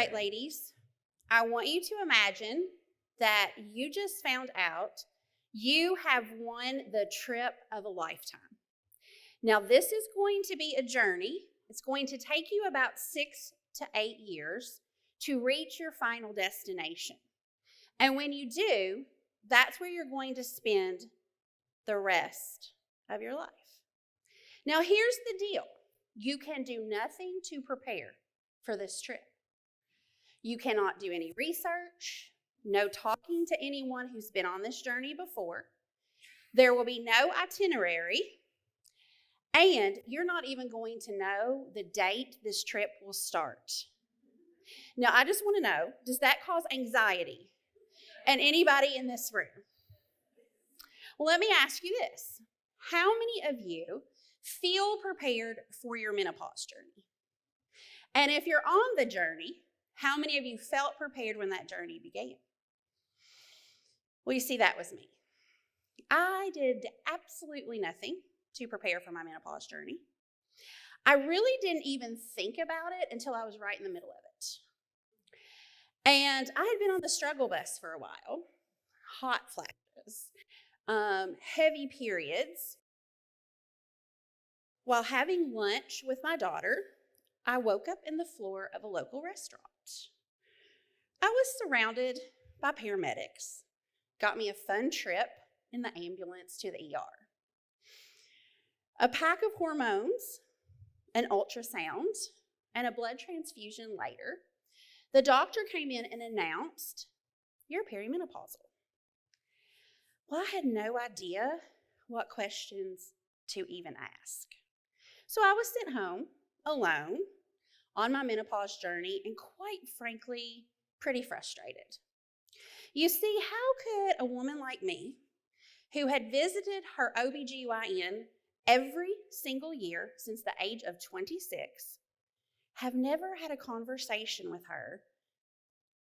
right, ladies, I want you to imagine that you just found out you have won the trip of a lifetime. Now, this is going to be a journey. It's going to take you about 6 to 8 years to reach your final destination. And when you do, that's where you're going to spend the rest of your life. Now, here's the deal. You can do nothing to prepare for this trip. You cannot do any research, no talking to anyone who's been on this journey before. There will be no itinerary, and you're not even going to know the date this trip will start. Now, I just want to know, does that cause anxiety? And anybody in this room? Well, let me ask you this. How many of you feel prepared for your menopause journey? And if you're on the journey, how many of you felt prepared when that journey began? Well, you see, that was me. I did absolutely nothing to prepare for my menopause journey. I really didn't even think about it until I was right in the middle of it. And I had been on the struggle bus for a while, hot flashes, heavy periods. While having lunch with my daughter, I woke up in the floor of a local restaurant. I was surrounded by paramedics, got me a fun trip in the ambulance to the ER. A pack of hormones, an ultrasound, and a blood transfusion later, the doctor came in and announced, "You're perimenopausal." Well, I had no idea what questions to even ask. So I was sent home alone on my menopause journey and quite frankly, pretty frustrated. You see, how could a woman like me, who had visited her OBGYN every single year since the age of 26, have never had a conversation with her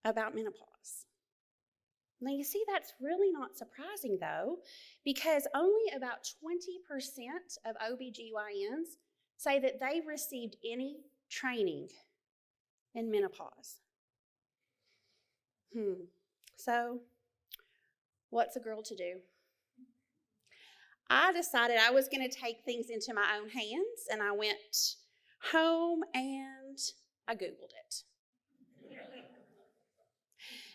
about menopause? Now, you see, that's really not surprising, though, because only about 20% of OBGYNs say that they received any training in menopause. So, what's a girl to do? I decided I was going to take things into my own hands, and I went home and I Googled it.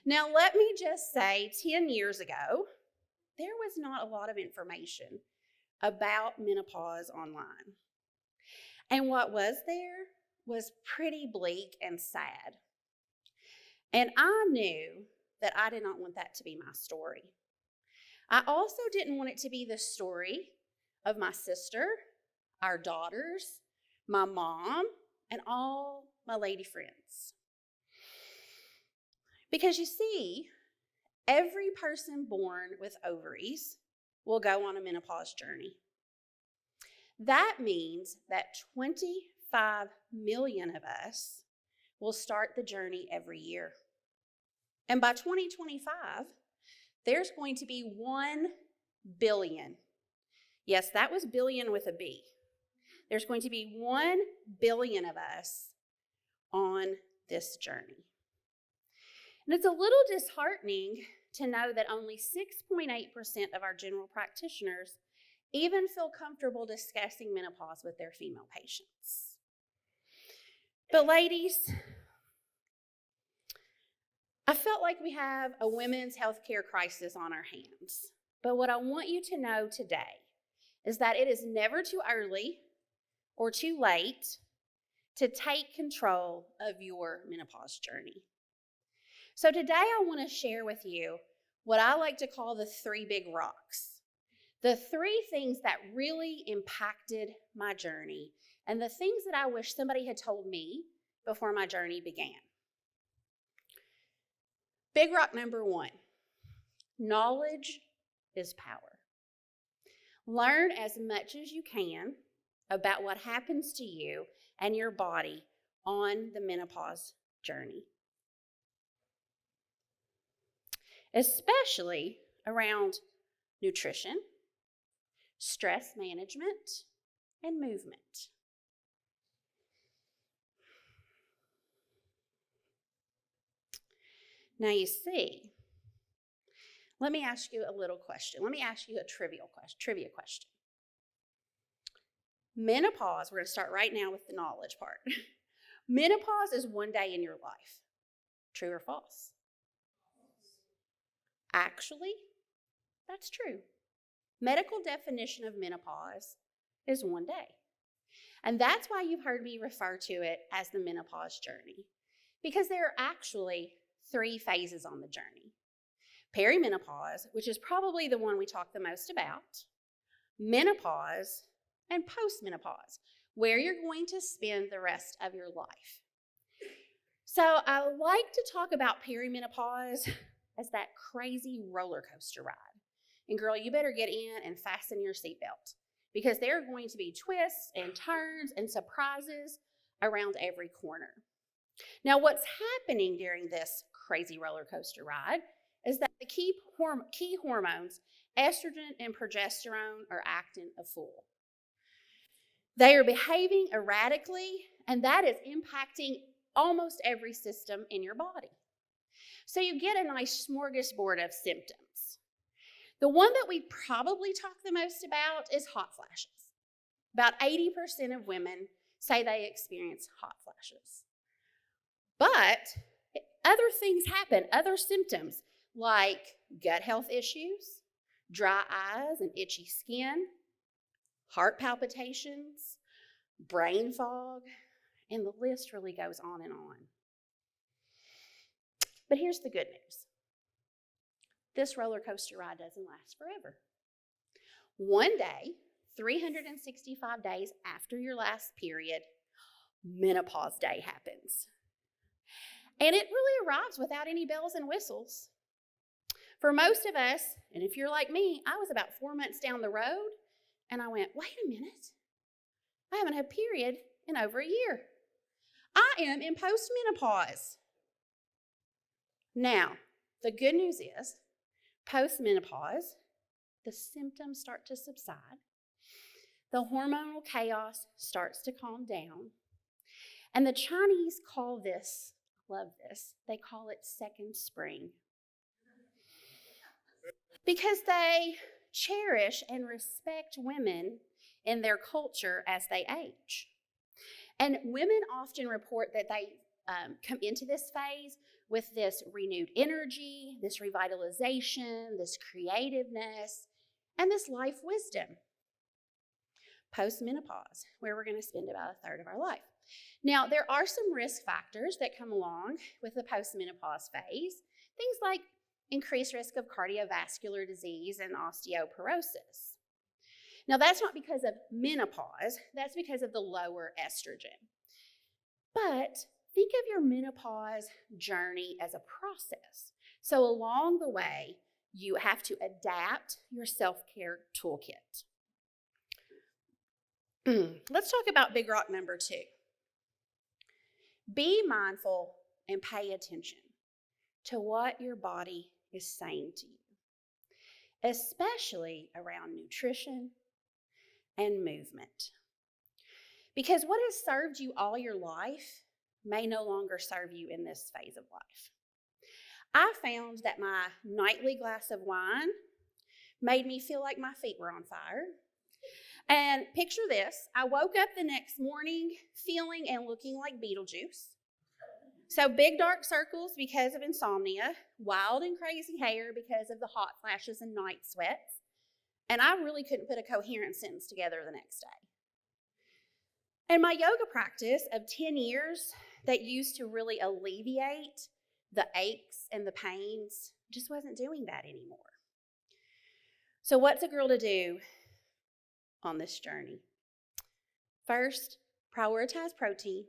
Now, let me just say, 10 years ago, there was not a lot of information about menopause online. And what was there was pretty bleak and sad. And I knew that I did not want that to be my story. I also didn't want it to be the story of my sister, our daughters, my mom, and all my lady friends. Because you see, every person born with ovaries will go on a menopause journey. That means that 25 million of us will start the journey every year. And by 2025, there's going to be 1 billion. Yes, that was billion with a B. There's going to be 1 billion of us on this journey. And it's a little disheartening to know that only 6.8% of our general practitioners even feel comfortable discussing menopause with their female patients. But ladies, I felt like we have a women's healthcare crisis on our hands. But what I want you to know today is that it is never too early or too late to take control of your menopause journey. So today I want to share with you what I like to call the 3 big rocks. The 3 things that really impacted my journey and the things that I wish somebody had told me before my journey began. Big rock number 1, knowledge is power. Learn as much as you can about what happens to you and your body on the menopause journey, especially around nutrition, stress management, and movement. Now you see, let me ask you a little question. Let me ask you a trivia question. Menopause, we're going to start right now with the knowledge part. Menopause is one day in your life. True or false? Actually, that's true. Medical definition of menopause is one day. And that's why you've heard me refer to it as the menopause journey, because there are actually 3 phases on the journey. Perimenopause, which is probably the one we talk the most about, menopause, and post-menopause, where you're going to spend the rest of your life. So I like to talk about perimenopause as that crazy roller coaster ride. And girl, you better get in and fasten your seatbelt, because there are going to be twists and turns and surprises around every corner. Now, what's happening during this crazy roller coaster ride is that the key hormones, estrogen and progesterone, are acting a fool. They are behaving erratically, and that is impacting almost every system in your body. So you get a nice smorgasbord of symptoms. The one that we probably talk the most about is hot flashes. About 80% of women say they experience hot flashes. But other things happen, other symptoms like gut health issues, dry eyes and itchy skin, heart palpitations, brain fog, and the list really goes on and on. But here's the good news. This roller coaster ride doesn't last forever. One day, 365 days after your last period, menopause day happens. And it really arrives without any bells and whistles. For most of us, and if you're like me, I was about 4 months down the road, and I went, wait a minute. I haven't had a period in over a year. I am in post-menopause. Now, the good news is, post-menopause, the symptoms start to subside. The hormonal chaos starts to calm down. And the Chinese call this, love this, they call it second spring. Because they cherish and respect women in their culture as they age. And women often report that they come into this phase with this renewed energy, this revitalization, this creativeness, and this life wisdom. Post-menopause, where we're going to spend about a third of our life. Now, there are some risk factors that come along with the post-menopause phase, things like increased risk of cardiovascular disease and osteoporosis. Now, that's not because of menopause, that's because of the lower estrogen. But think of your menopause journey as a process. So along the way, you have to adapt your self-care toolkit. Let's talk about big rock number 2. Be mindful and pay attention to what your body is saying to you, especially around nutrition and movement. Because what has served you all your life may no longer serve you in this phase of life. I found that my nightly glass of wine made me feel like my feet were on fire. And picture this, I woke up the next morning feeling and looking like Beetlejuice. So big dark circles because of insomnia, wild and crazy hair because of the hot flashes and night sweats, and I really couldn't put a coherent sentence together the next day. And my yoga practice of 10 years that used to really alleviate the aches and the pains just wasn't doing that anymore. So what's a girl to do on this journey? First, prioritize protein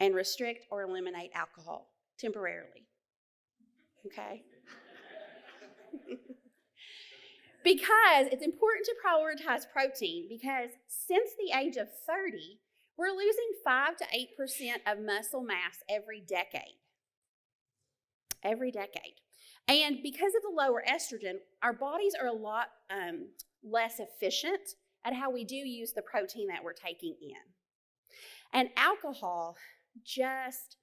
and restrict or eliminate alcohol temporarily. Okay? Because it's important to prioritize protein, because since the age of 30, we're losing 5 to 8% of muscle mass every decade. Every decade. And because of the lower estrogen, our bodies are a lot less efficient at how we do use the protein that we're taking in. And alcohol just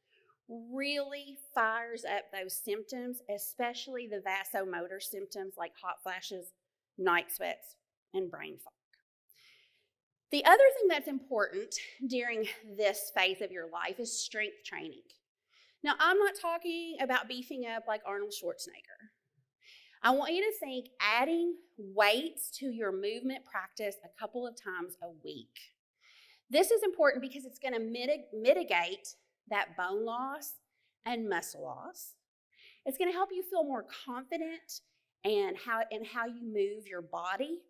really fires up those symptoms, especially the vasomotor symptoms like hot flashes, night sweats, and brain fog. The other thing that's important during this phase of your life is strength training. Now, I'm not talking about beefing up like Arnold Schwarzenegger. I want you to think adding weights to your movement practice a couple of times a week. This is important because it's going to mitigate that bone loss and muscle loss. It's going to help you feel more confident in how you move your body.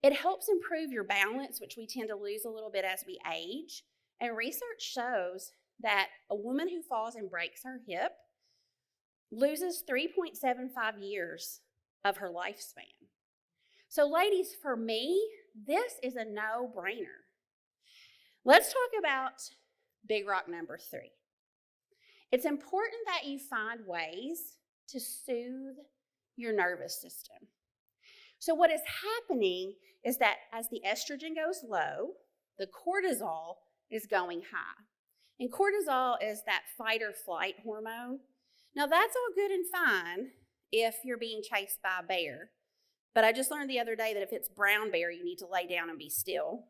It helps improve your balance, which we tend to lose a little bit as we age. And research shows that a woman who falls and breaks her hip loses 3.75 years of her lifespan. So ladies, for me, this is a no-brainer. Let's talk about big rock number 3. It's important that you find ways to soothe your nervous system. So what is happening is that as the estrogen goes low, the cortisol is going high. And cortisol is that fight or flight hormone. Now that's all good and fine if you're being chased by a bear. But I just learned the other day that if it's brown bear, you need to lay down and be still.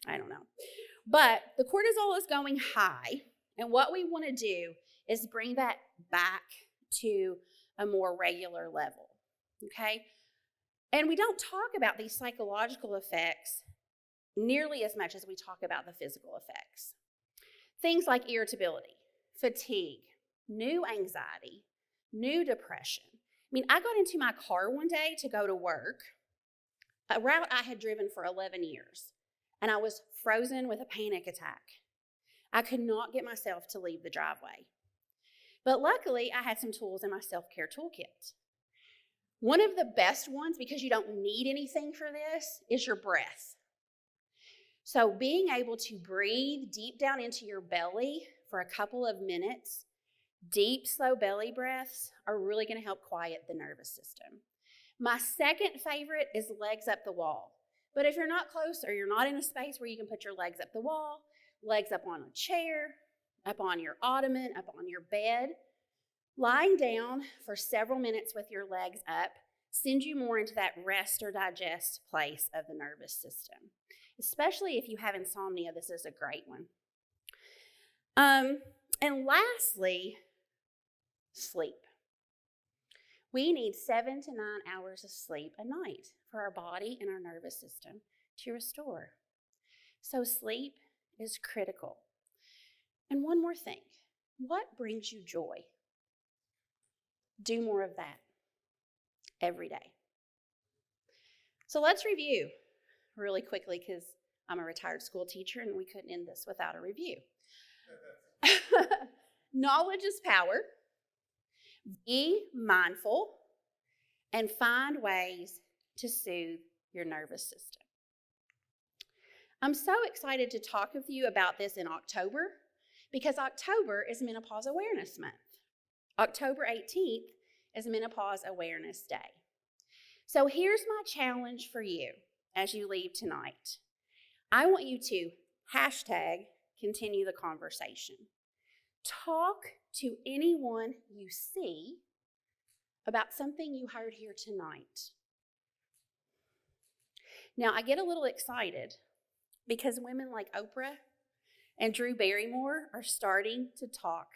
I don't know. But the cortisol is going high. And what we want to do is bring that back to a more regular level. Okay? And we don't talk about these psychological effects nearly as much as we talk about the physical effects. Things like irritability, fatigue, new anxiety, new depression. I mean, I got into my car one day to go to work, a route I had driven for 11 years, and I was frozen with a panic attack. I could not get myself to leave the driveway. But luckily, I had some tools in my self-care toolkit. One of the best ones, because you don't need anything for this, is your breath. So being able to breathe deep down into your belly for a couple of minutes, deep, slow belly breaths are really going to help quiet the nervous system. My second favorite is legs up the wall. But if you're not close or you're not in a space where you can put your legs up the wall, legs up on a chair, up on your ottoman, up on your bed, lying down for several minutes with your legs up sends you more into that rest or digest place of the nervous system. Especially if you have insomnia, this is a great one. And lastly, sleep. We need 7 to 9 hours of sleep a night for our body and our nervous system to restore. So sleep is critical. And one more thing, what brings you joy? Do more of that every day. So let's review really quickly because I'm a retired school teacher and we couldn't end this without a review. Knowledge is power. Be mindful and find ways to soothe your nervous system. I'm so excited to talk with you about this in October because October is Menopause Awareness Month. October 18th is Menopause Awareness Day. So here's my challenge for you as you leave tonight. I want you to #continue the conversation. Talk to anyone you see about something you heard here tonight. Now, I get a little excited because women like Oprah and Drew Barrymore are starting to talk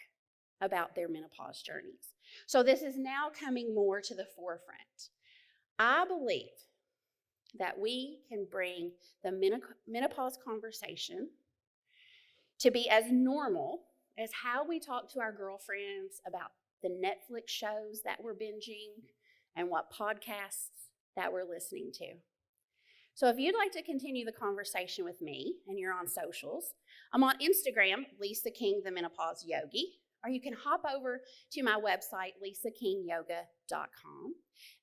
about their menopause journeys. So this is now coming more to the forefront. I believe that we can bring the menopause conversation to be as normal as how we talk to our girlfriends about the Netflix shows that we're binging and what podcasts that we're listening to. So if you'd like to continue the conversation with me and you're on socials, I'm on Instagram, Lisa King, the Menopause Yogi, or you can hop over to my website, lisakingyoga.com,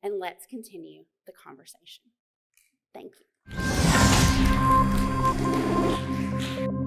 and let's continue the conversation. Thank you.